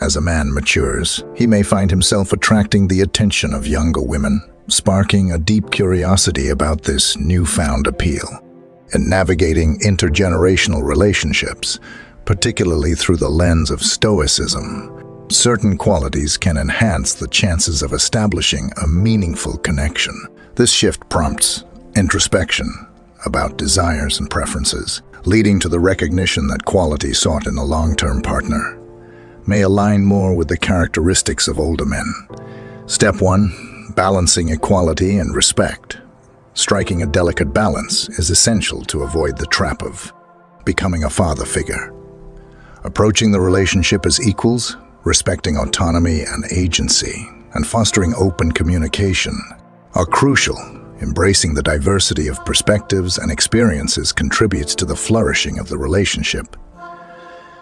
As a man matures, he may find himself attracting the attention of younger women, sparking a deep curiosity about this newfound appeal. In navigating intergenerational relationships, particularly through the lens of Stoicism, certain qualities can enhance the chances of establishing a meaningful connection. This shift prompts introspection about desires and preferences, leading to the recognition that qualities sought in a long-term partner may align more with the characteristics of older men. Step 1. Balancing equality and respect. Striking a delicate balance is essential to avoid the trap of becoming a father figure. Approaching the relationship as equals, respecting autonomy and agency, and fostering open communication are crucial. Embracing the diversity of perspectives and experiences contributes to the flourishing of the relationship.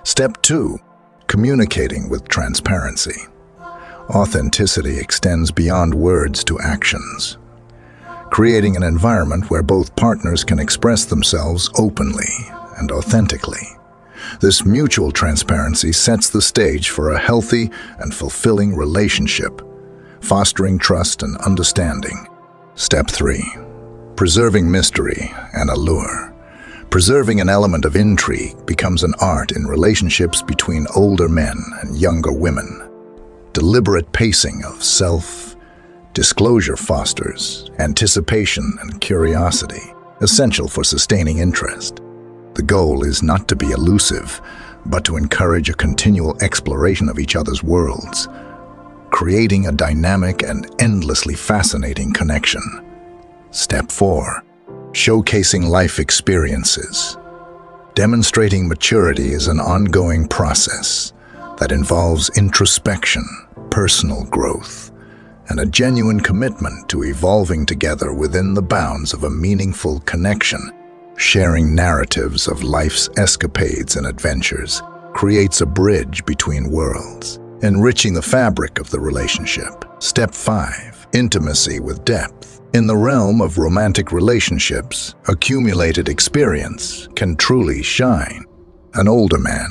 Step 2. Communicating with transparency. Authenticity extends beyond words to actions, creating an environment where both partners can express themselves openly and authentically. This mutual transparency sets the stage for a healthy and fulfilling relationship, fostering trust and understanding. Step 3. Preserving mystery and allure. Preserving an element of intrigue becomes an art in relationships between older men and younger women. Deliberate pacing of self-disclosure fosters anticipation and curiosity, essential for sustaining interest. The goal is not to be elusive, but to encourage a continual exploration of each other's worlds, creating a dynamic and endlessly fascinating connection. Step 4. Showcasing life experiences. Demonstrating maturity is an ongoing process that involves introspection, personal growth, and a genuine commitment to evolving together within the bounds of a meaningful connection. Sharing narratives of life's escapades and adventures creates a bridge between worlds, enriching the fabric of the relationship. Step 5. Intimacy with depth. In the realm of romantic relationships, accumulated experience can truly shine. An older man,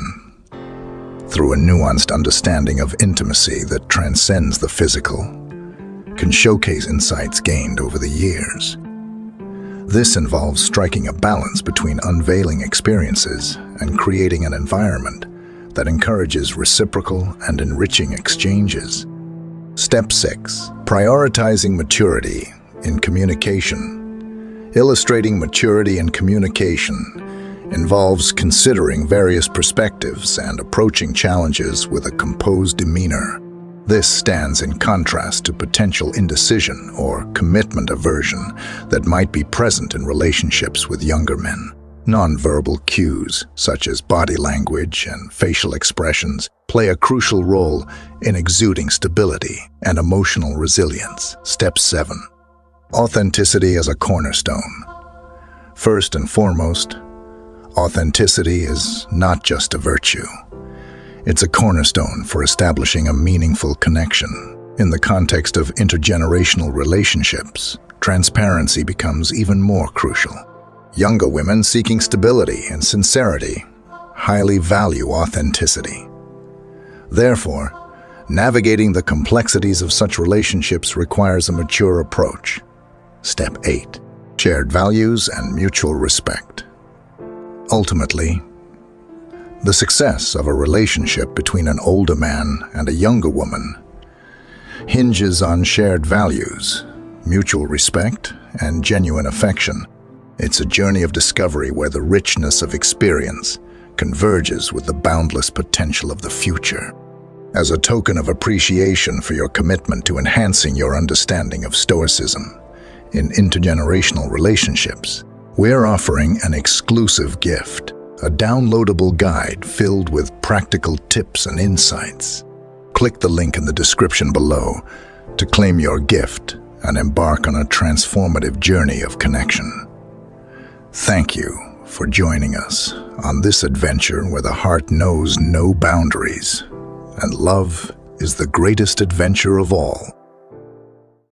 through a nuanced understanding of intimacy that transcends the physical, can showcase insights gained over the years. This involves striking a balance between unveiling experiences and creating an environment that encourages reciprocal and enriching exchanges. Step 6. Prioritizing maturity in communication. Illustrating maturity in communication involves considering various perspectives and approaching challenges with a composed demeanor. This stands in contrast to potential indecision or commitment aversion that might be present in relationships with younger men. Nonverbal cues, such as body language and facial expressions, play a crucial role in exuding stability and emotional resilience. Step 7. Authenticity as a cornerstone. First and foremost, authenticity is not just a virtue. It's a cornerstone for establishing a meaningful connection. In the context of intergenerational relationships, transparency becomes even more crucial. Younger women seeking stability and sincerity highly value authenticity. Therefore, navigating the complexities of such relationships requires a mature approach. Step 8. Shared values and mutual respect. Ultimately, the success of a relationship between an older man and a younger woman hinges on shared values, mutual respect, and genuine affection. It's a journey of discovery where the richness of experience converges with the boundless potential of the future. As a token of appreciation for your commitment to enhancing your understanding of Stoicism in intergenerational relationships, we're offering an exclusive gift. A downloadable guide filled with practical tips and insights. Click the link in the description below to claim your gift and embark on a transformative journey of connection. Thank you for joining us on this adventure where the heart knows no boundaries, and love is the greatest adventure of all.